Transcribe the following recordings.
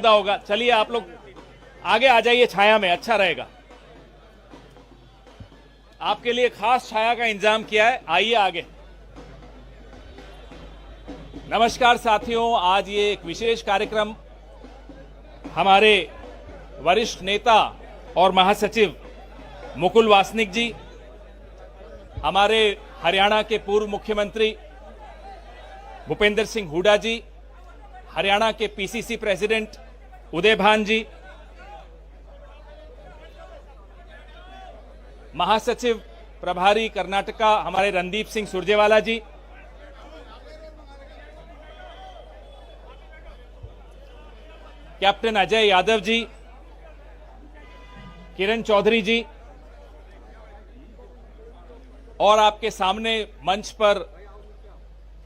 ज्यादा होगा। चलिए आप लोग आगे आ जाइए, छाया में अच्छा रहेगा। आपके लिए खास छाया का इंतजाम किया है, आइए आगे। नमस्कार साथियों, आज ये एक विशेष कार्यक्रम हमारे वरिष्ठ नेता और महासचिव मुकुल वासनिक जी, हमारे हरियाणा के पूर्व मुख्यमंत्री भूपेंद्र सिंह हुड्डा जी, हरियाणा के पीसीसी प्रेसिडेंट उदय भान जी, महासचिव प्रभारी कर्नाटका हमारे रणदीप सिंह सुरजेवाला जी, कैप्टन अजय यादव जी, किरण चौधरी जी, और आपके सामने मंच पर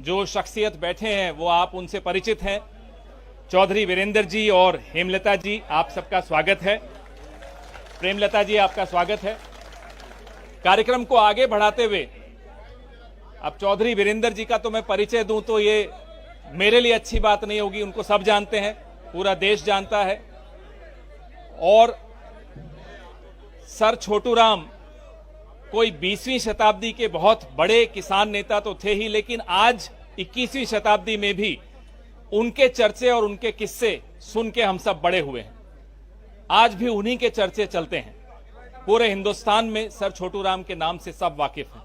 जो शख्सियत बैठे हैं वो आप उनसे परिचित हैं। चौधरी वीरेंद्र जी और हेमलता जी, आप सबका स्वागत है। प्रेमलता जी, आपका स्वागत है। कार्यक्रम को आगे बढ़ाते हुए अब चौधरी वीरेंद्र जी का तो मैं परिचय दूं तो ये मेरे लिए अच्छी बात नहीं होगी, उनको सब जानते हैं, पूरा देश जानता है। और सर छोटू राम कोई 20वीं शताब्दी के बहुत बड़े किसान नेता तो थे ही, लेकिन आज 21वीं शताब्दी में भी उनके चर्चे और उनके किस्से सुन के हम सब बड़े हुए हैं। आज भी उन्हीं के चर्चे चलते हैं। पूरे हिंदुस्तान में सर छोटू राम के नाम से सब वाकिफ हैं।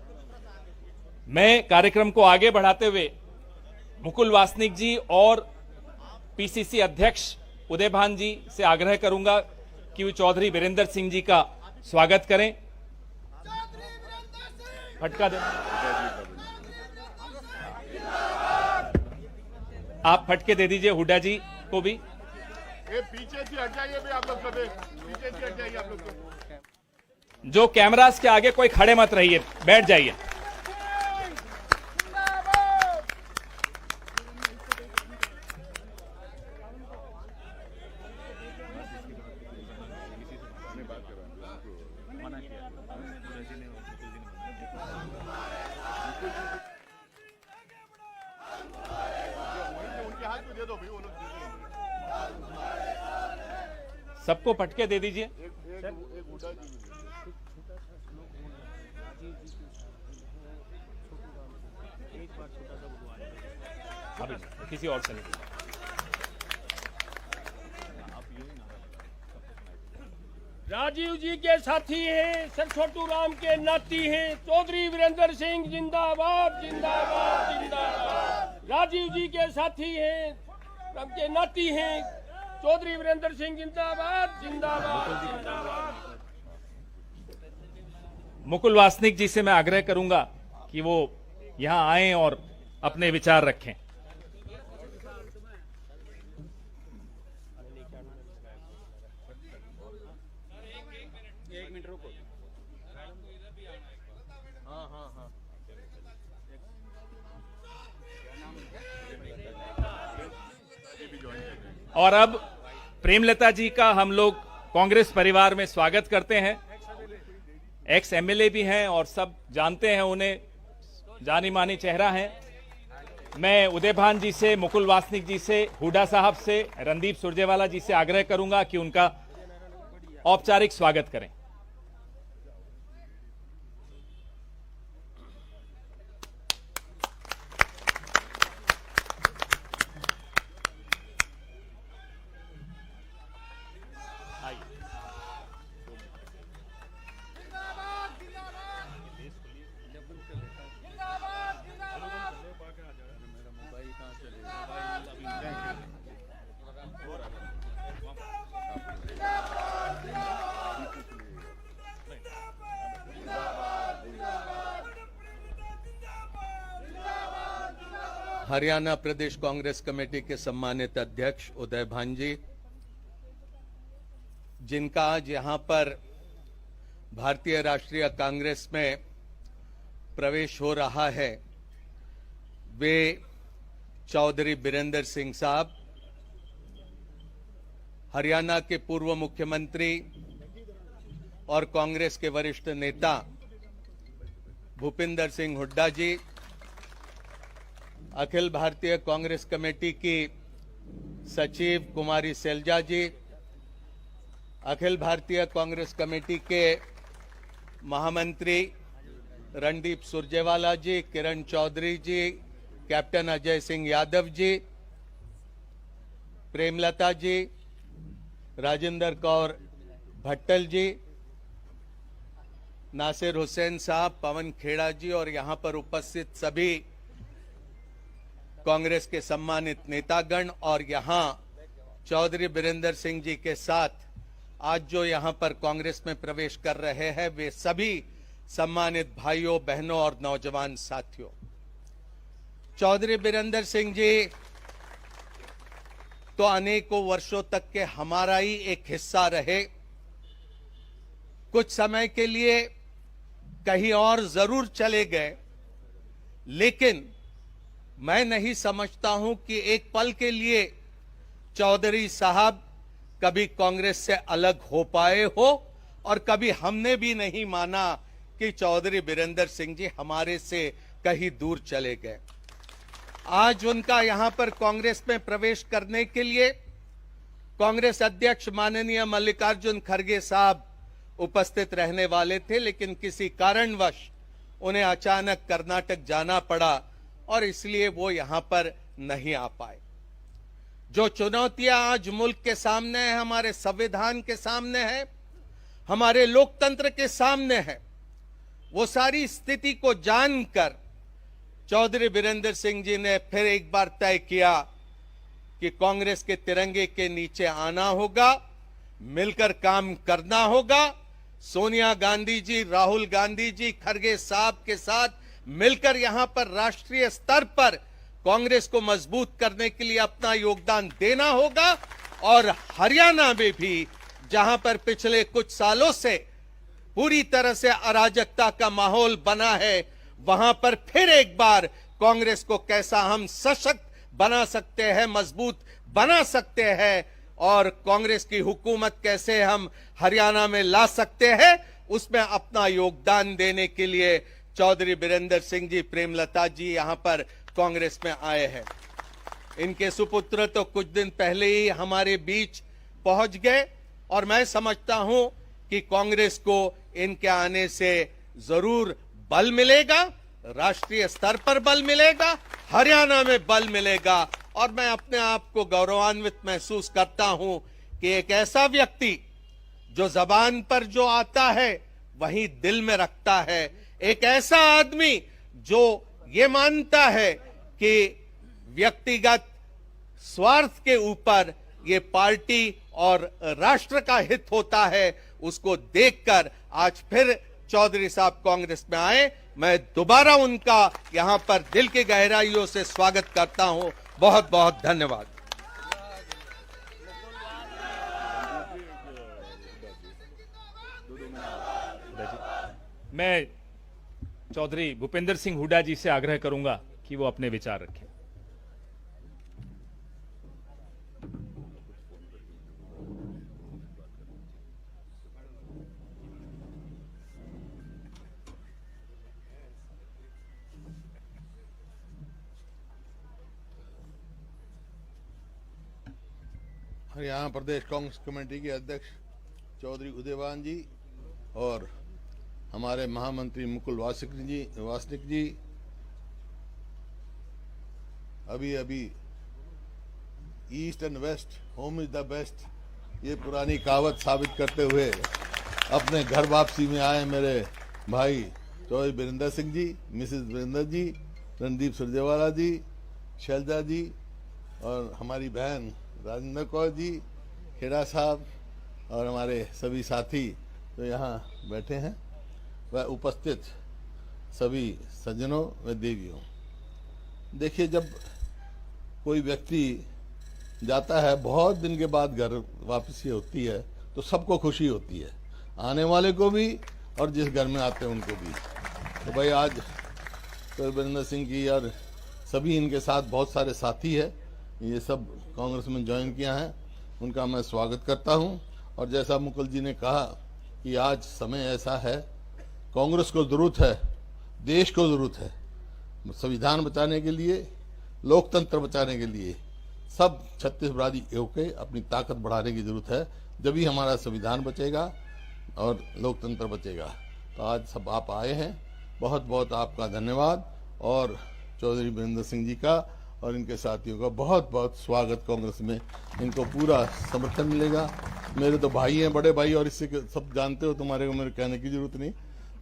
मैं कार्यक्रम को आगे बढ़ाते हुए मुकुल वासनिक जी और पीसीसी अध्यक्ष उदय भान जी से आग्रह करूंगा कि वे चौधरी वीरेंद्र सिंह जी का स्वागत करें। फटका दें, आप फटके दे दीजिए हुड्डा जी को भी। पीछे से हट जाइए भी आप लोग, पीछे से हट जाइए आप लोग। जो कैमरास के आगे कोई खड़े मत रहिए, बैठ जाइए। सबको फटके दे दीजिए। अभी किसी और से नहीं। राजीव जी के साथी हैं, सर छोटू राम के नाती हैं। चौधरी वीरेंद्र सिंह जिंदाबाद जिंदाबाद जिंदाबाद। राजीव जी के साथी हैं, राम के नाती हैं। चौधरी वीरेंद्र सिंह जिंदाबाद जिंदाबाद जिंदाबाद। मुकुल वासनिक जी से मैं आग्रह करूंगा कि वो यहां आएं और अपने विचार रखें। और अब प्रेमलता जी का हम लोग कांग्रेस परिवार में स्वागत करते हैं। एक्स एमएलए भी हैं और सब जानते हैं उन्हें, जानी मानी चेहरा हैं। मैं उदय भान जी से, मुकुल वासनिक जी से, हुड्डा साहब से, रणदीप सुरजेवाला जी से आग्रह करूंगा कि उनका औपचारिक स्वागत करें। हरियाणा प्रदेश कांग्रेस कमेटी के सम्मानित अध्यक्ष उदय भान जी, जिनका आज यहां पर भारतीय राष्ट्रीय कांग्रेस में प्रवेश हो रहा है, वे चौधरी वीरेंद्र सिंह साहब, हरियाणा के पूर्व मुख्यमंत्री और कांग्रेस के वरिष्ठ नेता भूपेंद्र सिंह हुड्डा जी, अखिल भारतीय कांग्रेस कमेटी की सचिव कुमारी सैलजा जी, अखिल भारतीय कांग्रेस कमेटी के महामंत्री रणदीप सुरजेवाला जी, किरण चौधरी जी, कैप्टन अजय सिंह यादव जी, प्रेमलता जी, राजेंद्र कौर भट्टल जी, नासिर हुसैन साहब, पवन खेड़ा जी और यहां पर उपस्थित सभी कांग्रेस के सम्मानित नेतागण और यहां चौधरी बीरेंद्र सिंह जी के साथ आज जो यहां पर कांग्रेस में प्रवेश कर रहे हैं वे सभी सम्मानित भाइयों, बहनों और नौजवान साथियों। चौधरी बीरेंद्र सिंह जी तो अनेकों वर्षों तक के हमारा ही एक हिस्सा रहे। कुछ समय के लिए कहीं और जरूर चले गए, लेकिन मैं नहीं समझता हूं कि एक पल के लिए चौधरी साहब कभी कांग्रेस से अलग हो पाए हो और कभी हमने भी नहीं माना कि चौधरी बीरेंद्र सिंह जी हमारे से कहीं दूर चले गए। आज उनका यहां पर कांग्रेस में प्रवेश करने के लिए कांग्रेस अध्यक्ष माननीय मल्लिकार्जुन खड़गे साहब उपस्थित रहने वाले थे, लेकिन किसी कारणवश उन्हें अचानक कर्नाटक जाना पड़ा और इसलिए वो यहां पर नहीं आ पाए। जो चुनौतियां आज मुल्क के सामने है, हमारे संविधान के सामने है, हमारे लोकतंत्र के सामने है, वो सारी स्थिति को जानकर चौधरी बीरेंद्र सिंह जी ने फिर एक बार तय किया कि कांग्रेस के तिरंगे के नीचे आना होगा, मिलकर काम करना होगा। सोनिया गांधी जी, राहुल गांधी जी, खड़गे साहब के साथ मिलकर यहां पर राष्ट्रीय स्तर पर कांग्रेस को मजबूत करने के लिए अपना योगदान देना होगा और हरियाणा में भी जहां पर पिछले कुछ सालों से पूरी तरह से अराजकता का माहौल बना है, वहां पर फिर एक बार कांग्रेस को कैसा हम सशक्त बना सकते हैं, मजबूत बना सकते हैं और कांग्रेस की हुकूमत कैसे हम हरियाणा में ला सकते हैं, उसमें अपना योगदान देने के लिए चौधरी बीरेंद्र सिंह जी, प्रेमलता जी यहां पर कांग्रेस में आए हैं। इनके सुपुत्र तो कुछ दिन पहले ही हमारे बीच पहुंच गए और मैं समझता हूं कि कांग्रेस को इनके आने से जरूर बल मिलेगा, राष्ट्रीय स्तर पर बल मिलेगा, हरियाणा में बल मिलेगा और मैं अपने आप को गौरवान्वित महसूस करता हूं कि एक ऐसा व्यक्ति जो जबान पर जो आता है वही दिल में रखता है, एक ऐसा आदमी जो ये मानता है कि व्यक्तिगत स्वार्थ के ऊपर ये पार्टी और राष्ट्र का हित होता है, उसको देखकर आज फिर चौधरी साहब कांग्रेस में आए। मैं दोबारा उनका यहां पर दिल की गहराइयों से स्वागत करता हूं। बहुत बहुत धन्यवाद। मैं चौधरी भूपेंद्र सिंह हुड्डा जी से आग्रह करूंगा कि वो अपने विचार रखें। हरियाणा प्रदेश कांग्रेस कमेटी के अध्यक्ष चौधरी उदयवान जी और हमारे महामंत्री मुकुल वासनिक जी अभी east and west home is the best ये पुरानी कहावत साबित करते हुए अपने घर वापसी में आए मेरे भाई चौधरी बीरेंद्र सिंह जी, मिसेस बीरेंद्र जी, रणदीप सुरजेवाला जी, शैलजा जी और हमारी बहन राजेंद्र कौर जी, खेड़ा साहब और हमारे सभी साथी जो यहाँ बैठे हैं, वह उपस्थित सभी सज्जनों व देवियों। देखिए, जब कोई व्यक्ति जाता है, बहुत दिन के बाद घर वापसी होती है, तो सबको खुशी होती है, आने वाले को भी और जिस घर में आते हैं उनको भी। तो भाई आज बीरेंद्र सिंह जी और सभी इनके साथ बहुत सारे साथी है, ये सब कांग्रेस में ज्वाइन किया है, उनका मैं स्वागत करता हूं। और जैसा मुकुल जी ने कहा कि आज समय ऐसा है, कांग्रेस को जरूरत है, देश को जरूरत है संविधान बचाने के लिए, लोकतंत्र बचाने के लिए, सब छत्तीसगढ़ी के अपनी ताकत बढ़ाने की जरूरत है, जब ही हमारा संविधान बचेगा और लोकतंत्र बचेगा। तो आज सब आप आए हैं, बहुत बहुत आपका धन्यवाद, और चौधरी वीरेंद्र सिंह जी का और इनके साथियों का बहुत बहुत स्वागत। कांग्रेस में इनको पूरा समर्थन मिलेगा। मेरे तो भाई हैं, बड़े भाई, और इससे सब जानते हो, तुम्हारे को मेरे कहने की जरूरत नहीं।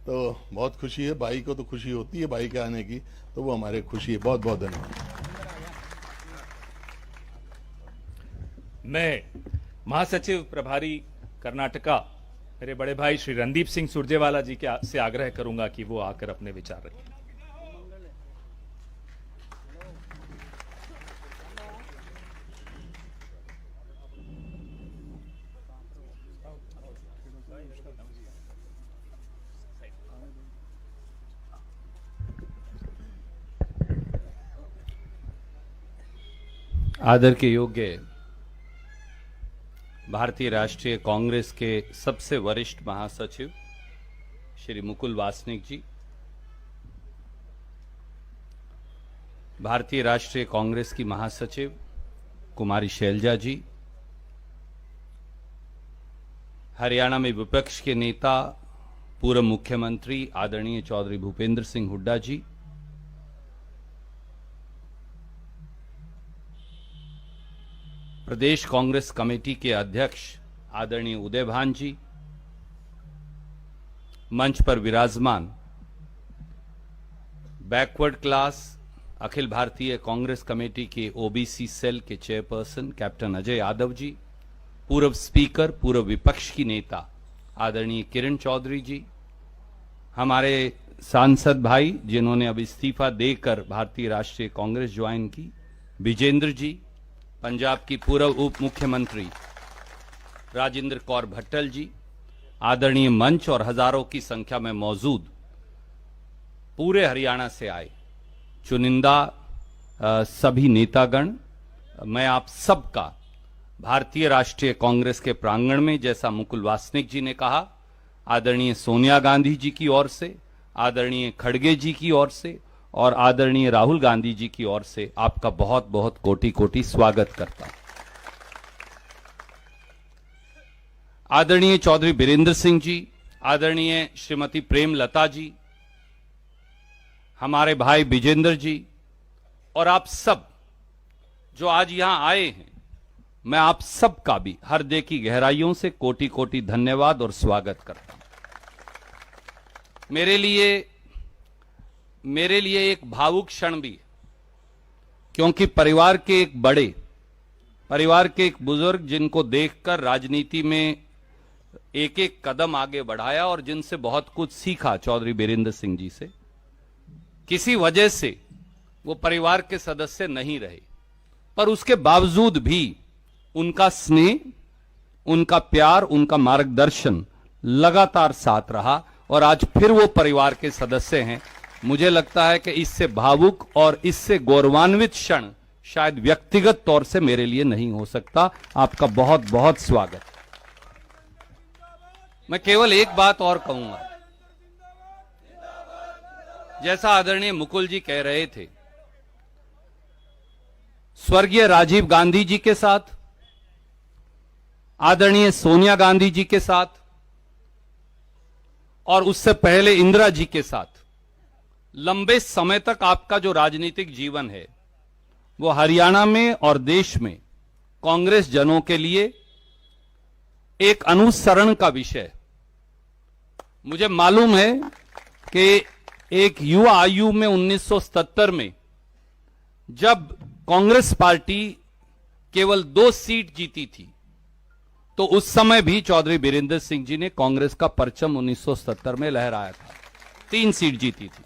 तो बहुत खुशी है, भाई को तो खुशी होती है भाई के आने की, तो वो हमारे खुशी है। बहुत बहुत धन्यवाद। मैं महासचिव प्रभारी कर्नाटका मेरे बड़े भाई श्री रणदीप सिंह सुरजेवाला जी के से आग्रह करूंगा कि वो आकर अपने विचार रखें। आदर के योग्य भारतीय राष्ट्रीय कांग्रेस के सबसे वरिष्ठ महासचिव श्री मुकुल वासनिक जी, भारतीय राष्ट्रीय कांग्रेस की महासचिव कुमारी शैलजा जी, हरियाणा में विपक्ष के नेता पूर्व मुख्यमंत्री आदरणीय चौधरी भूपेंद्र सिंह हुड्डा जी, प्रदेश कांग्रेस कमेटी के अध्यक्ष आदरणीय उदय भान जी, मंच पर विराजमान backward class Akhil Bharatiya Congress committee के ओबीसी सेल के चेयरपर्सन कैप्टन अजय यादव जी, पूर्व स्पीकर पूर्व विपक्ष की नेता आदरणीय किरण चौधरी जी, हमारे सांसद भाई जिन्होंने अब इस्तीफा देकर भारतीय राष्ट्रीय कांग्रेस ज्वाइन की, विजेंद्र जी, पंजाब की पूर्व उप मुख्यमंत्री राजेंद्र कौर भट्टल जी, आदरणीय मंच और हजारों की संख्या में मौजूद पूरे हरियाणा से आए चुनिंदा सभी नेतागण, मैं आप सबका भारतीय राष्ट्रीय कांग्रेस के प्रांगण में, जैसा मुकुल वासनिक जी ने कहा, आदरणीय सोनिया गांधी जी की ओर से, आदरणीय खड़गे जी की ओर से और आदरणीय राहुल गांधी जी की ओर से आपका बहुत बहुत कोटि कोटि स्वागत करता हूं। आदरणीय चौधरी वीरेंद्र सिंह जी, आदरणीय श्रीमती प्रेम लता जी, हमारे भाई विजेंद्र जी और आप सब जो आज यहां आए हैं, मैं आप सबका भी हृदय की गहराइयों से कोटि कोटि धन्यवाद और स्वागत करता हूं। मेरे लिए एक भावुक क्षण भी है, क्योंकि परिवार के एक बड़े, परिवार के एक बुजुर्ग जिनको देखकर राजनीति में एक एक कदम आगे बढ़ाया और जिनसे बहुत कुछ सीखा, चौधरी वीरेंद्र सिंह जी से, किसी वजह से वो परिवार के सदस्य नहीं रहे, पर उसके बावजूद भी उनका स्नेह, उनका प्यार, उनका मार्गदर्शन लगातार साथ रहा और आज फिर वो परिवार के सदस्य हैं। मुझे लगता है कि इससे भावुक और इससे गौरवान्वित क्षण शायद व्यक्तिगत तौर से मेरे लिए नहीं हो सकता। आपका बहुत बहुत स्वागत। मैं केवल एक बात और कहूंगा, जैसा आदरणीय मुकुल जी कह रहे थे, स्वर्गीय राजीव गांधी जी के साथ, आदरणीय सोनिया गांधी जी के साथ और उससे पहले इंदिरा जी के साथ लंबे समय तक आपका जो राजनीतिक जीवन है वो हरियाणा में और देश में कांग्रेस जनों के लिए एक अनुसरण का विषय। मुझे मालूम है कि एक युवा आयु में 1977 में जब कांग्रेस पार्टी केवल 2 सीट जीती थी, तो उस समय भी चौधरी वीरेंद्र सिंह जी ने कांग्रेस का परचम 1970 में लहराया था। 3 सीट जीती थी,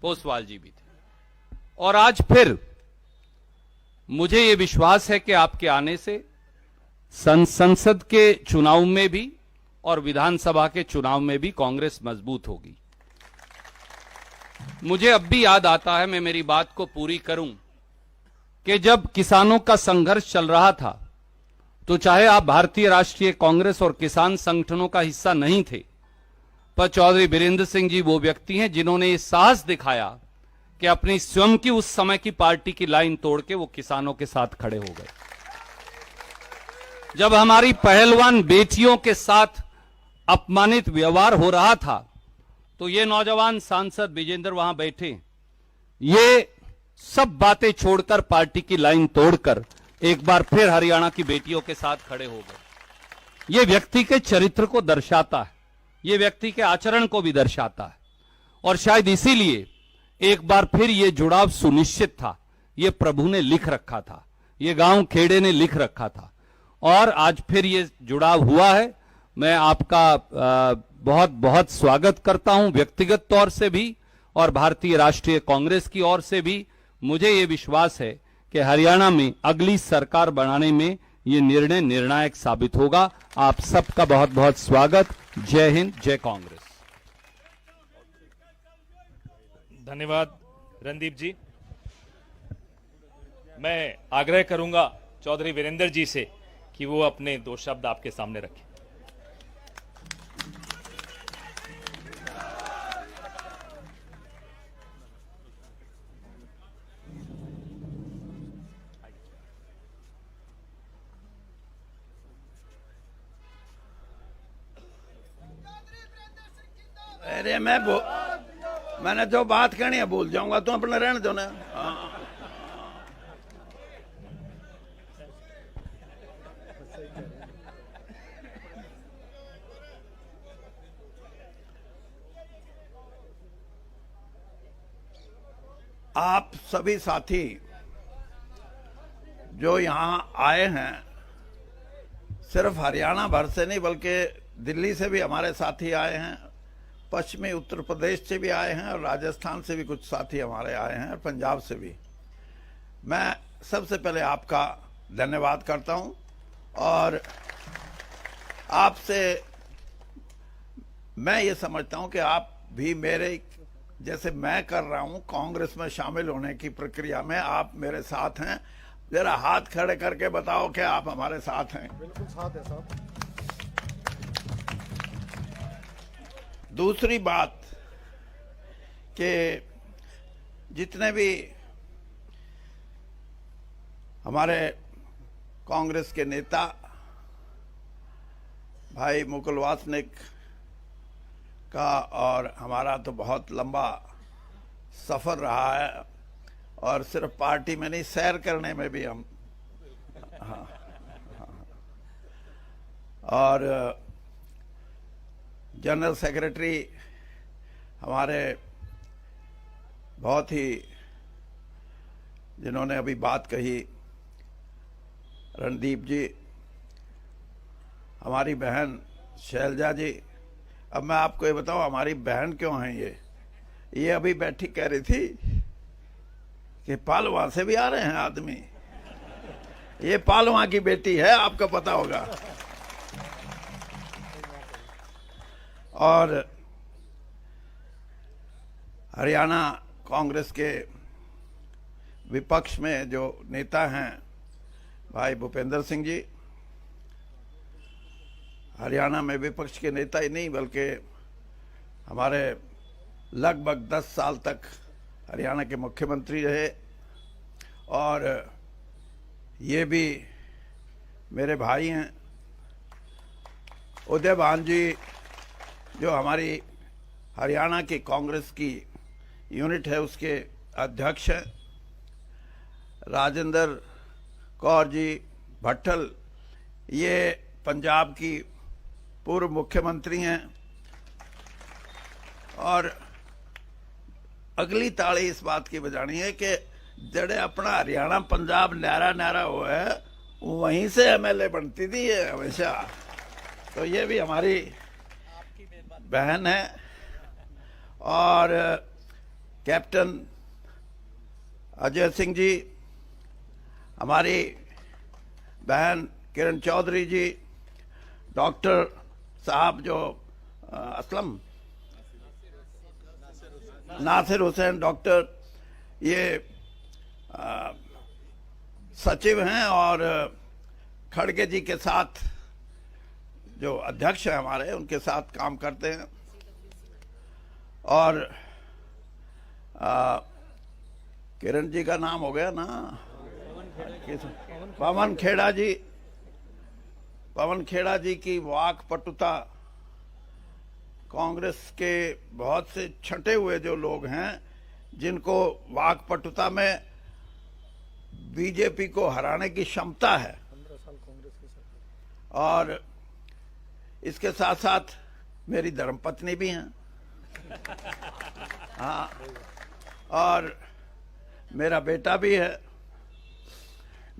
पोसवाल जी भी थे। और आज फिर मुझे यह विश्वास है कि आपके आने से संसद के चुनाव में भी और विधानसभा के चुनाव में भी कांग्रेस मजबूत होगी। मुझे अब भी याद आता है, मैं मेरी बात को पूरी करूं, कि जब किसानों का संघर्ष चल रहा था तो चाहे आप भारतीय राष्ट्रीय कांग्रेस और किसान संगठनों का हिस्सा नहीं थे, पर चौधरी वीरेंद्र सिंह जी वो व्यक्ति हैं जिन्होंने ये साहस दिखाया कि अपनी स्वयं की उस समय की पार्टी की लाइन तोड़ के वो किसानों के साथ खड़े हो गए। जब हमारी पहलवान बेटियों के साथ अपमानित व्यवहार हो रहा था तो ये नौजवान सांसद विजेंद्र वहां बैठे, ये सब बातें छोड़कर पार्टी की लाइन तोड़कर एक बार फिर हरियाणा की बेटियों के साथ खड़े हो गए। ये व्यक्ति के चरित्र को दर्शाता है, ये व्यक्ति के आचरण को भी दर्शाता है और शायद इसीलिए एक बार फिर ये जुड़ाव सुनिश्चित था। ये प्रभु ने लिख रखा था, ये गांव खेड़े ने लिख रखा था और आज फिर ये जुड़ाव हुआ है। मैं आपका बहुत बहुत स्वागत करता हूं व्यक्तिगत तौर से भी और भारतीय राष्ट्रीय कांग्रेस की ओर से भी। मुझे ये विश्वास है कि हरियाणा में अगली सरकार बनाने में ये निर्णय निर्णायक साबित होगा। आप सबका बहुत बहुत स्वागत। जय हिंद, जय कांग्रेस। धन्यवाद रणदीप जी। मैं आग्रह करूंगा चौधरी वीरेंद्र जी से कि वो अपने 2 शब्द आपके सामने रखें। अरे मैंने जो बात कहनी है भूल जाऊंगा, तो अपने रहने दो ना। आप सभी साथी जो यहां आए हैं, सिर्फ हरियाणा भर से नहीं बल्कि दिल्ली से भी हमारे साथी आए हैं, पश्चिमी उत्तर प्रदेश से भी आए हैं और राजस्थान से भी कुछ साथी हमारे आए हैं और पंजाब से भी। मैं सबसे पहले आपका धन्यवाद करता हूं और आपसे मैं ये समझता हूं कि आप भी मेरे जैसे मैं कर रहा हूं कांग्रेस में शामिल होने की प्रक्रिया में आप मेरे साथ हैं। जरा हाथ खड़े करके बताओ कि आप हमारे साथ हैं। बिल्कुल साथ है साहब। दूसरी बात कि जितने भी हमारे कांग्रेस के नेता भाई मुकुल वासनिक का और हमारा तो बहुत लंबा सफर रहा है और सिर्फ पार्टी में नहीं सैर करने में भी हम हाँ। और जनरल सेक्रेटरी हमारे बहुत ही जिन्होंने अभी बात कही रणदीप जी, हमारी बहन शैलजा जी। अब मैं आपको ये बताऊं हमारी बहन क्यों है ये अभी बैठी कह रही थी कि पालवा से भी आ रहे हैं आदमी। ये पालवा की बेटी है, आपको पता होगा। और हरियाणा कांग्रेस के विपक्ष में जो नेता हैं भाई भूपेंद्र सिंह जी, हरियाणा में विपक्ष के नेता ही नहीं बल्कि हमारे लगभग 10 साल तक हरियाणा के मुख्यमंत्री रहे और ये भी मेरे भाई हैं। उदय भान जी जो हमारी हरियाणा की कांग्रेस की यूनिट है उसके अध्यक्ष हैं। राजेंद्र कौर जी भट्टल ये पंजाब की पूर्व मुख्यमंत्री हैं और अगली ताड़ी इस बात की बजानी है कि जड़े अपना हरियाणा पंजाब न्यारा न्यारा हुआ है वहीं से एमएलए बनती थी ये हमेशा। तो ये भी हमारी बहन है। और कैप्टन अजय सिंह जी, हमारी बहन किरण चौधरी जी, डॉक्टर साहब जो असलम नासिर हुसैन डॉक्टर ये सचिव हैं और खड़गे जी के साथ जो अध्यक्ष हैं हमारे उनके साथ काम करते हैं। और किरण जी का नाम हो गया ना, पवन खेड़ा जी। पवन खेड़ा जी की वाक पटुता, कांग्रेस के बहुत से छंटे हुए जो लोग हैं जिनको वाक पटुता में बीजेपी को हराने की क्षमता है, और इसके साथ साथ मेरी धर्मपत्नी भी हैं, हाँ, और मेरा बेटा भी है।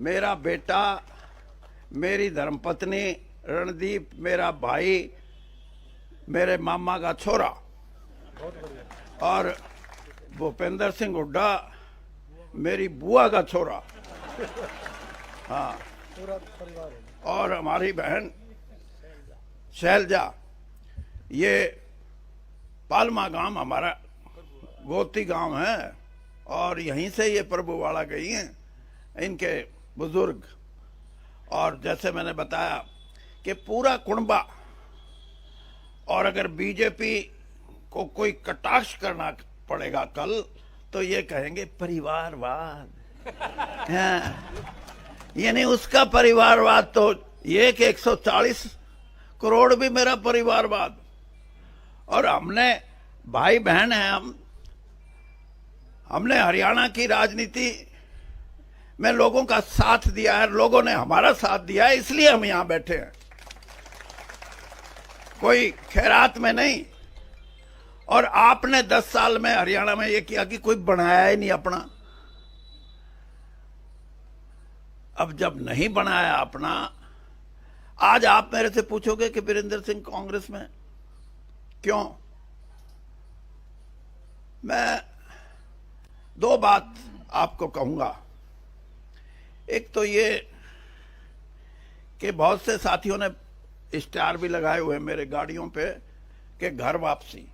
मेरा बेटा, मेरी धर्मपत्नी, रणदीप मेरा भाई, मेरे मामा का छोरा, और भूपेंद्र सिंह हुड्डा मेरी बुआ का छोरा, हाँ, और हमारी बहन शैलजा। ये पालमा गांव हमारा गोती गांव है, और यहीं से ये प्रभुवाड़ा गई हैं इनके बुजुर्ग। और जैसे मैंने बताया कि पूरा कुणबा, और अगर बीजेपी को कोई कटाक्ष करना पड़ेगा कल, तो ये कहेंगे परिवारवाद, हाँ, यानी उसका परिवारवाद तो ये कि 140 करोड़ भी मेरा परिवारवाद। और हमने भाई बहन हैं, हमने हरियाणा की राजनीति में लोगों का साथ दिया है, लोगों ने हमारा साथ दिया है, इसलिए हम यहां बैठे हैं, कोई खैरात में नहीं। और आपने 10 साल में हरियाणा में ये किया कि कोई बनाया ही नहीं अपना। अब जब नहीं बनाया अपना, आज आप मेरे से पूछोगे कि वीरेंद्र सिंह कांग्रेस में क्यों? मैं 2 बात आपको कहूंगा। एक तो ये कि बहुत से साथियों ने स्टार भी लगाए हुए मेरे गाड़ियों पे कि घर वापसी।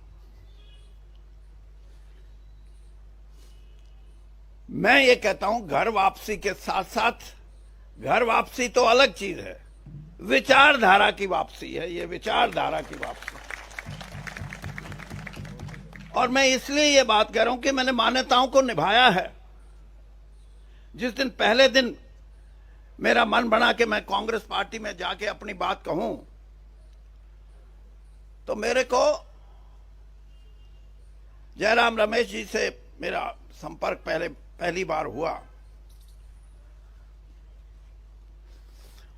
मैं ये कहता हूं घर वापसी के साथ साथ, घर वापसी तो अलग चीज है, विचारधारा की वापसी है, ये विचारधारा की वापसी। और मैं इसलिए ये बात कह रहा हूं कि मैंने मान्यताओं को निभाया है। जिस दिन पहले दिन मेरा मन बना कि मैं कांग्रेस पार्टी में जाके अपनी बात कहूं, तो मेरे को जयराम रमेश जी से मेरा संपर्क पहली बार हुआ,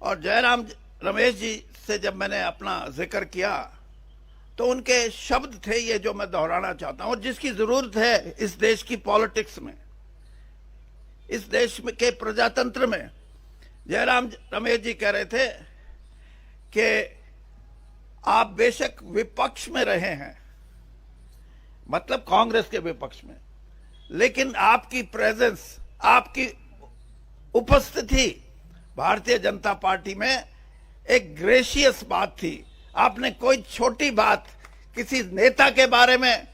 और जयराम रमेश जी से जब मैंने अपना जिक्र किया तो उनके शब्द थे ये जो मैं दोहराना चाहता हूं, और जिसकी जरूरत है इस देश की पॉलिटिक्स में, इस देश में के प्रजातंत्र में। जयराम रमेश जी कह रहे थे कि आप बेशक विपक्ष में रहे हैं, मतलब कांग्रेस के विपक्ष में, लेकिन आपकी प्रेजेंस, आपकी उपस्थिति भारतीय जनता पार्टी में एक ग्रेशियस बात थी। आपने कोई छोटी बात किसी नेता के बारे में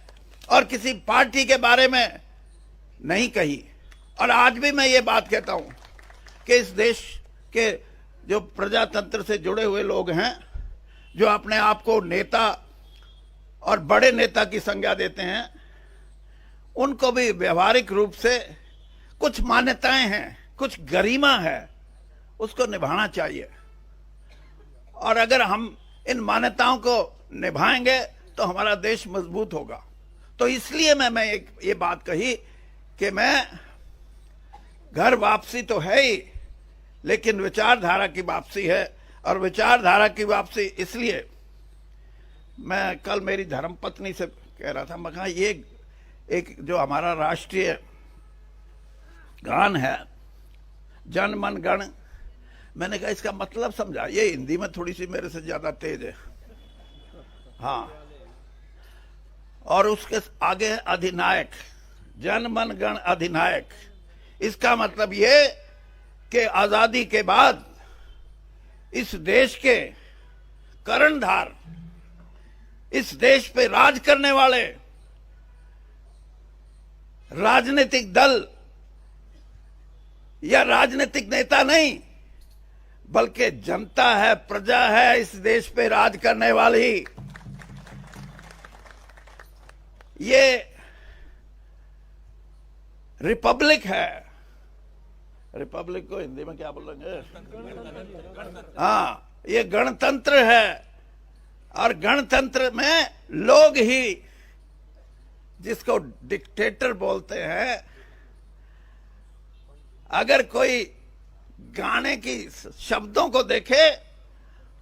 और किसी पार्टी के बारे में नहीं कही। और आज भी मैं ये बात कहता हूं कि इस देश के जो प्रजातंत्र से जुड़े हुए लोग हैं, जो अपने आप को नेता और बड़े नेता की संज्ञा देते हैं, उनको भी व्यवहारिक रूप से कुछ मान्यताएं हैं, कुछ गरिमा है, उसको निभाना चाहिए। और अगर हम इन मान्यताओं को निभाएंगे तो हमारा देश मजबूत होगा। तो इसलिए मैं ये बात कही कि मैं घर वापसी तो है ही, लेकिन विचारधारा की वापसी है। और विचारधारा की वापसी इसलिए, मैं कल मेरी धर्मपत्नी से कह रहा था, मैं कहा ये एक जो हमारा राष्ट्रीय गान है जन मन गण, मैंने कहा इसका मतलब समझा। ये हिंदी में थोड़ी सी मेरे से ज्यादा तेज है, हाँ। और उसके आगे है अधिनायक, जन मन गण अधिनायक। इसका मतलब ये कि आजादी के बाद इस देश के कर्णधार, इस देश पे राज करने वाले राजनीतिक दल या राजनीतिक नेता नहीं, बल्कि जनता है, प्रजा है इस देश पे राज करने वाली। ये रिपब्लिक है। रिपब्लिक को हिंदी में क्या बोलेंगे? हाँ, ये गणतंत्र है और गणतंत्र में लोग ही, जिसको डिक्टेटर बोलते हैं, अगर कोई गाने की शब्दों को देखे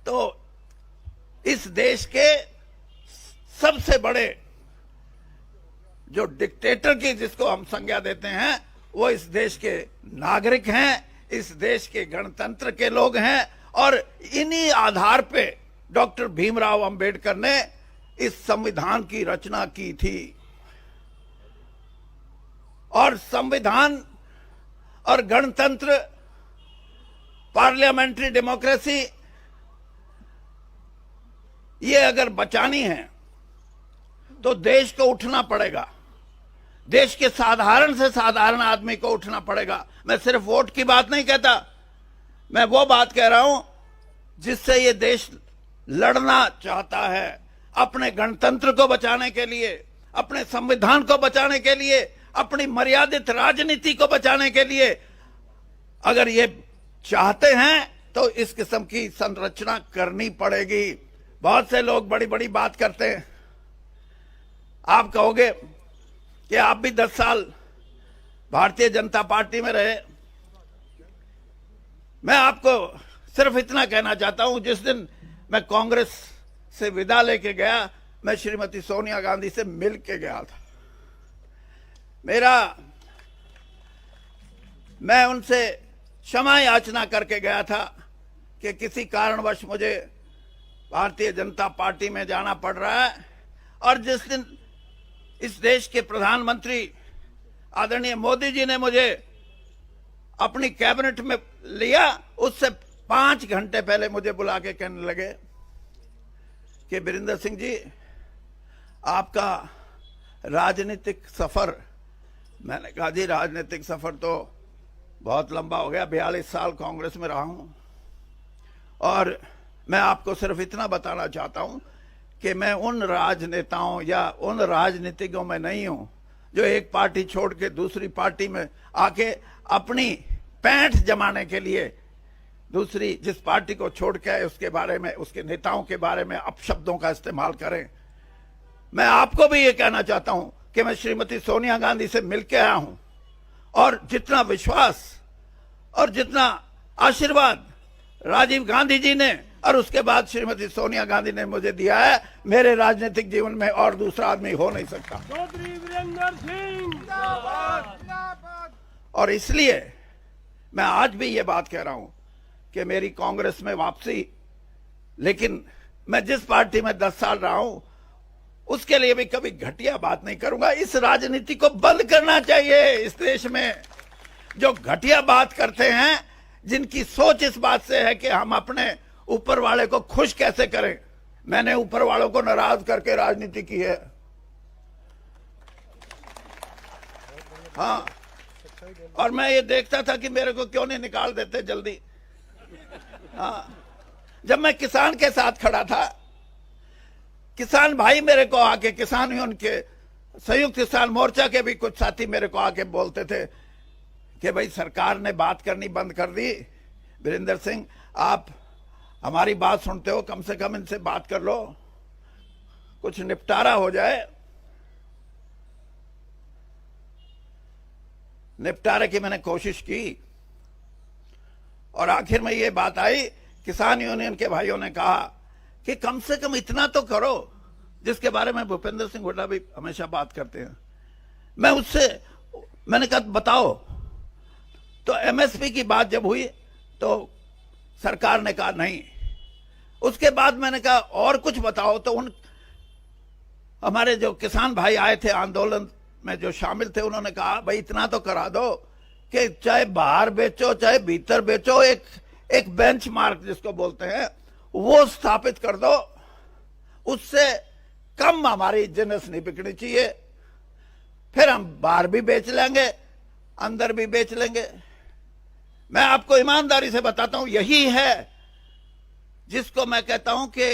तो इस देश के सबसे बड़े जो डिक्टेटर की जिसको हम संज्ञा देते हैं वो इस देश के नागरिक हैं, इस देश के गणतंत्र के लोग हैं। और इन्हीं आधार पे डॉक्टर भीमराव अंबेडकर ने इस संविधान की रचना की थी। और संविधान और गणतंत्र, पार्लियामेंट्री डेमोक्रेसी, ये अगर बचानी है तो देश को उठना पड़ेगा। देश के साधारण से साधारण आदमी को उठना पड़ेगा। मैं सिर्फ वोट की बात नहीं कहता, मैं वो बात कह रहा हूं जिससे ये देश लड़ना चाहता है, अपने गणतंत्र को बचाने के लिए, अपने संविधान को बचाने के लिए, अपनी मर्यादित राजनीति को बचाने के लिए। अगर ये चाहते हैं तो इस किस्म की संरचना करनी पड़ेगी। बहुत से लोग बड़ी बड़ी बात करते हैं। आप कहोगे कि आप भी 10 साल भारतीय जनता पार्टी में रहे। मैं आपको सिर्फ इतना कहना चाहता हूं, जिस दिन मैं कांग्रेस से विदा लेके गया, मैं श्रीमती सोनिया गांधी से मिल के गया था। मैं उनसे क्षमा याचना करके गया था कि किसी कारणवश मुझे भारतीय जनता पार्टी में जाना पड़ रहा है। और जिस दिन इस देश के प्रधानमंत्री आदरणीय मोदी जी ने मुझे अपनी कैबिनेट में लिया, उससे 5 घंटे पहले मुझे बुला के कहने लगे कि वीरेंद्र सिंह जी, आपका राजनीतिक सफर। मैंने कहा जी, राजनीतिक सफर तो बहुत लंबा हो गया, 42 साल कांग्रेस में रहा हूं। और मैं आपको सिर्फ इतना बताना चाहता हूं कि मैं उन राजनेताओं या उन राजनीतिज्ञों में नहीं हूं जो एक पार्टी छोड़ के दूसरी पार्टी में आके अपनी पैंठ जमाने के लिए दूसरी जिस पार्टी को छोड़ के आए उसके बारे में, उसके नेताओं के बारे में अपशब्दों का इस्तेमाल करें। मैं आपको भी ये कहना चाहता हूं कि मैं श्रीमती सोनिया गांधी से मिलके आया हूं और जितना विश्वास और जितना आशीर्वाद राजीव गांधी जी ने और उसके बाद श्रीमती सोनिया गांधी ने मुझे दिया है, मेरे राजनीतिक जीवन में और दूसरा आदमी हो नहीं सकता। चौधरी वीरेंद्र सिंह जिंदाबाद। और इसलिए मैं आज भी ये बात कह रहा हूं कि मेरी कांग्रेस में वापसी, लेकिन मैं जिस पार्टी में 10 साल रहा हूं उसके लिए भी कभी घटिया बात नहीं करूंगा। इस राजनीति को बंद करना चाहिए। इस देश में जो घटिया बात करते हैं, जिनकी सोच इस बात से है कि हम अपने ऊपर वाले को खुश कैसे करें। मैंने ऊपर वालों को नाराज करके राजनीति की है। हाँ, और मैं ये देखता था कि मेरे को क्यों नहीं निकाल देते जल्दी। हाँ, जब मैं किसान के साथ खड़ा था, किसान भाई मेरे को आके, किसान यूनियन के संयुक्त किसान मोर्चा के भी कुछ साथी मेरे को आके बोलते थे कि भाई सरकार ने बात करनी बंद कर दी, वीरेंद्र सिंह आप हमारी बात सुनते हो, कम से कम इनसे बात कर लो, कुछ निपटारा हो जाए। निपटारे की मैंने कोशिश की और आखिर में ये बात आई, किसान यूनियन के भाइयों ने कहा कि कम से कम इतना तो करो, जिसके बारे में भूपेंद्र सिंह हुड्डा भी हमेशा बात करते हैं। मैंने कहा बताओ। तो एमएसपी की बात जब हुई तो सरकार ने कहा नहीं। उसके बाद मैंने कहा और कुछ बताओ। तो हमारे जो किसान भाई आए थे आंदोलन में जो शामिल थे, उन्होंने कहा भाई इतना तो करा दो कि चाहे बाहर बेचो चाहे भीतर बेचो, एक बेंचमार्क जिसको बोलते हैं वो स्थापित कर दो, उससे कम हमारी जिन्स नहीं बिकनी चाहिए, फिर हम बाहर भी बेच लेंगे अंदर भी बेच लेंगे। मैं आपको ईमानदारी से बताता हूं, यही है जिसको मैं कहता हूं कि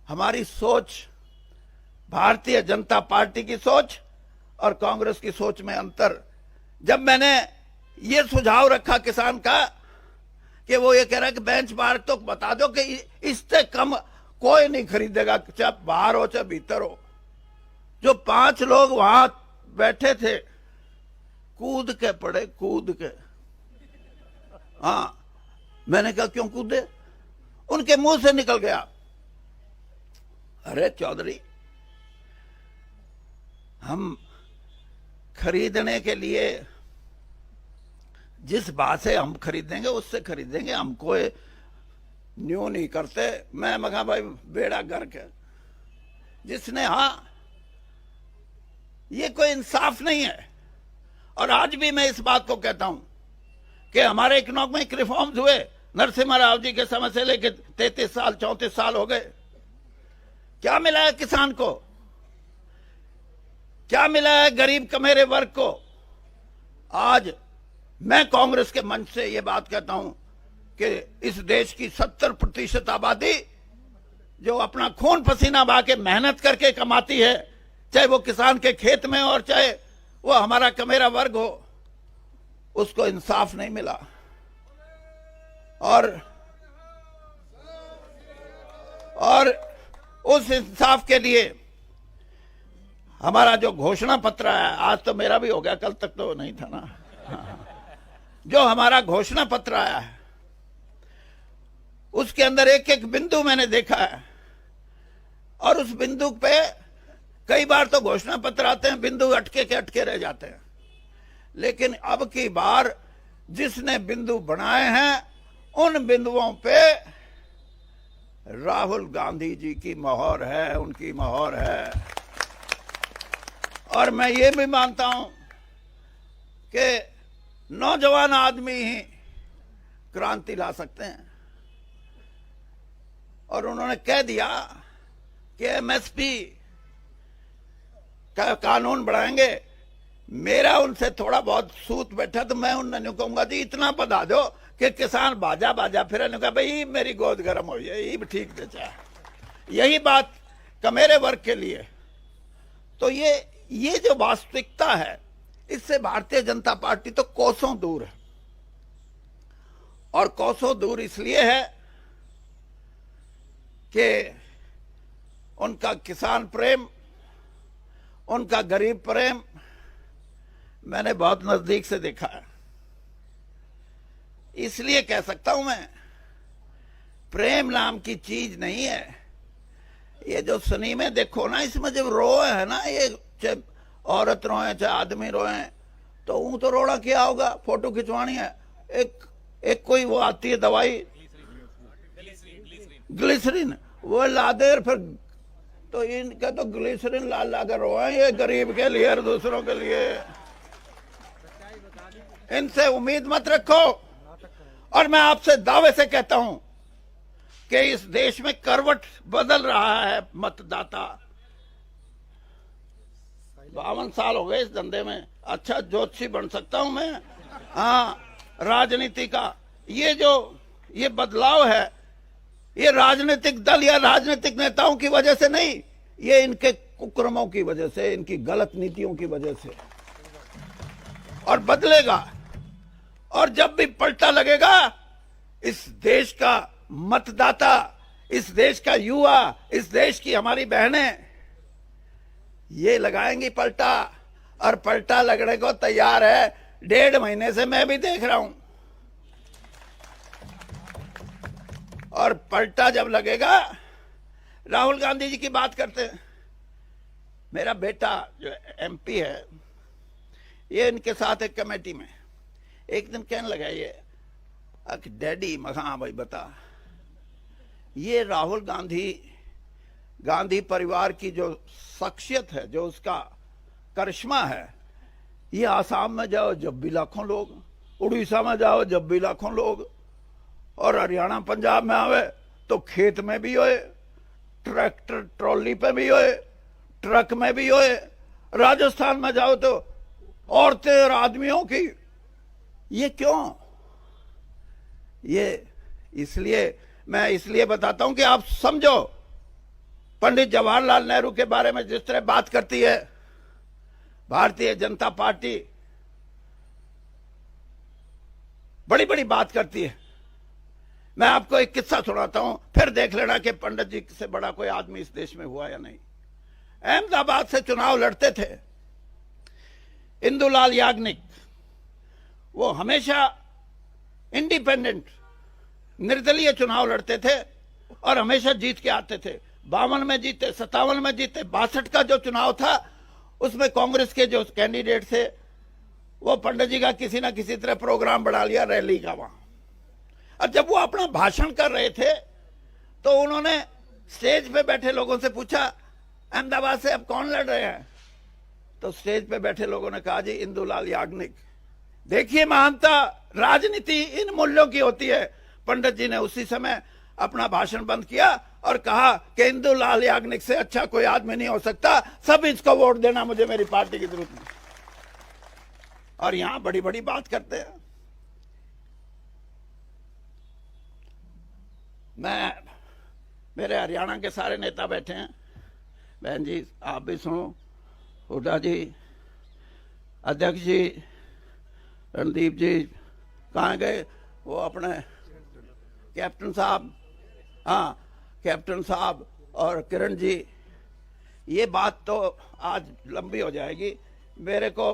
हमारी सोच, भारतीय जनता पार्टी की सोच और कांग्रेस की सोच में अंतर। जब मैंने ये सुझाव रखा किसान का कि वो ये कह रहा है कि बेंचमार्क तो बता दो कि इससे कम कोई नहीं खरीदेगा, चाहे बाहर हो चाहे भीतर हो। जो 5 लोग वहां बैठे थे कूद के पड़े, कूद के। हाँ, मैंने कहा क्यों कूदे? उनके मुंह से निकल गया, अरे चौधरी, हम खरीदने के लिए जिस भाव से हम खरीदेंगे उससे खरीदेंगे, हम कोई न्यू नहीं करते। मैं मगा भाई बेड़ा गर्क है। जिसने, हाँ, ये कोई इंसाफ नहीं है। और आज भी मैं इस बात को कहता हूं कि हमारे इकोनॉमिक रिफॉर्म्स हुए नरसिम्हा राव जी के समय से लेकर 33 साल 34 साल हो गए। क्या मिला है किसान को? क्या मिला है गरीब कमेरे वर्ग को? आज मैं कांग्रेस के मंच से ये बात कहता हूं कि इस देश की 70% आबादी जो अपना खून पसीना बहा के मेहनत करके कमाती है, चाहे वो किसान के खेत में और चाहे वो हमारा कमेरा वर्ग हो, उसको इंसाफ नहीं मिला। और उस इंसाफ के लिए हमारा जो घोषणा पत्र है, आज तो मेरा भी हो गया, कल तक तो नहीं था ना। जो हमारा घोषणा पत्र आया है उसके अंदर एक एक बिंदु मैंने देखा है, और उस बिंदु पे कई बार तो घोषणा पत्र आते हैं, बिंदु अटके के अटके रह जाते हैं। लेकिन अब की बार जिसने बिंदु बनाए हैं उन बिंदुओं पे राहुल गांधी जी की मोहर है, उनकी मोहर है। और मैं ये भी मानता हूं कि नौजवान आदमी ही क्रांति ला सकते हैं। और उन्होंने कह दिया कि एमएसपी का कानून बढ़ाएंगे। मेरा उनसे थोड़ा बहुत सूत बैठा तो मैं उन्हें कहूंगा जी इतना बता दो कि किसान बाजा बाजा फिर कहा भाई मेरी गोद गर्म हो जाए, ये भी ठीक दे चाहे। यही बात कमेरे वर्ग के लिए। तो ये जो वास्तविकता है, इससे भारतीय जनता पार्टी तो कोसों दूर है। और कोसों दूर इसलिए है कि उनका किसान प्रेम, उनका गरीब प्रेम मैंने बहुत नजदीक से देखा है। इसलिए कह सकता हूं मैं, प्रेम नाम की चीज नहीं है। ये जो सिनेमे देखो ना, इसमें जब रोए है ना, ये चाहे औरत रोए चाहे आदमी रोए, तो ऊं तो रोना क्या होगा, फोटो खिंचवानी है। एक कोई वो आती है दवाई ग्लिसरीन, वो ला दे, फिर तो इनका तो ग्लिसरीन ला ला कर रोए, ये गरीब के लिए और दूसरों के लिए। इनसे उम्मीद मत रखो। और मैं आपसे दावे से कहता हूं कि इस देश में करवट बदल रहा है मतदाता। 52 साल हो गए इस धंधे में, अच्छा ज्योतिषी बन सकता हूं मैं। हाँ, राजनीति का ये बदलाव है, ये राजनीतिक दल या राजनीतिक नेताओं की वजह से नहीं, ये इनके कुकर्मों की वजह से, इनकी गलत नीतियों की वजह से। और बदलेगा। और जब भी पलटा लगेगा, इस देश का मतदाता, इस देश का युवा, इस देश की हमारी बहनें ये लगाएंगी पलटा। और पलटा लगने को तैयार है। 1.5 महीने से मैं भी देख रहा हूं। और पलटा जब लगेगा, राहुल गांधी जी की बात करते हैं। मेरा बेटा जो एमपी है, ये इनके साथ एक कमेटी में एक दिन कहने लगा, ये डैडी, हाँ भाई बता, ये राहुल गांधी परिवार की जो शख्सियत है, जो उसका करिश्मा है, ये आसाम में जाओ जब भी लाखों लोग, उड़ीसा में जाओ जब भी लाखों लोग, और हरियाणा पंजाब में आवे तो खेत में भी होए, ट्रैक्टर ट्रॉली पे भी होए, ट्रक में भी होए। राजस्थान में जाओ तो औरतें और आदमियों की। ये क्यों? ये इसलिए, मैं इसलिए बताता हूं कि आप समझो, पंडित जवाहरलाल नेहरू के बारे में जिस तरह बात करती है भारतीय जनता पार्टी बड़ी बड़ी बात करती है। मैं आपको एक किस्सा सुनाता हूं, फिर देख लेना कि पंडित जी से बड़ा कोई आदमी इस देश में हुआ या नहीं। अहमदाबाद से चुनाव लड़ते थे इंदुलाल याग्निक। वो हमेशा इंडिपेंडेंट निर्दलीय चुनाव लड़ते थे और हमेशा जीत के आते थे। 52 में जीते, 57 में जीते, 62 का जो चुनाव था उसमें कांग्रेस के जो कैंडिडेट थे वो पंडित जी का किसी ना किसी तरह प्रोग्राम बढ़ा लिया रैली का वहां। और जब वो अपना भाषण कर रहे थे तो उन्होंने स्टेज पे बैठे लोगों से पूछा, अहमदाबाद से अब कौन लड़ रहे हैं? तो स्टेज पे बैठे लोगों ने कहा, जी इंदुलाल याग्निक। देखिए महानता राजनीति इन मूल्यों की होती है। पंडित जी ने उसी समय अपना भाषण बंद किया और कहा कि इंदुलाल याग्निक से अच्छा कोई आदमी नहीं हो सकता, सब इसको वोट देना, मुझे मेरी पार्टी की जरूरत नहीं। और यहां बड़ी बड़ी बात करते हैं। मेरे हरियाणा के सारे नेता बैठे हैं, बहन जी आप भी सुनो, हुड्डा जी, अध्यक्ष जी, रणदीप जी कहाँ गए, वो अपने कैप्टन साहब, हाँ कैप्टन साहब और किरण जी। ये बात तो आज लंबी हो जाएगी, मेरे को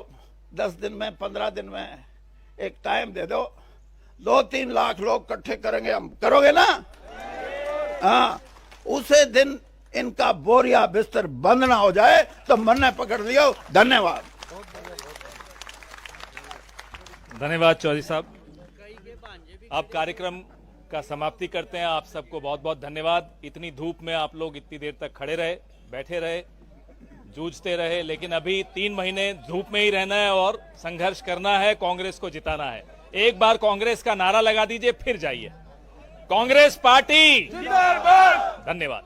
10 दिन में 15 दिन में एक टाइम दे दो, 2-3 लाख लोग इकट्ठे करेंगे हम, करोगे ना? हाँ, उसे दिन इनका बोरिया बिस्तर बंद ना हो जाए तो मन ने पकड़ लियो। धन्यवाद। धन्यवाद चौधरी साहब। आप कार्यक्रम का समाप्ति करते हैं। आप सबको बहुत बहुत धन्यवाद। इतनी धूप में आप लोग इतनी देर तक खड़े रहे, बैठे रहे, जूझते रहे, लेकिन अभी 3 महीने धूप में ही रहना है और संघर्ष करना है, कांग्रेस को जिताना है। एक बार कांग्रेस का नारा लगा दीजिए, फिर जाइए। कांग्रेस पार्टी जिंदाबाद। धन्यवाद।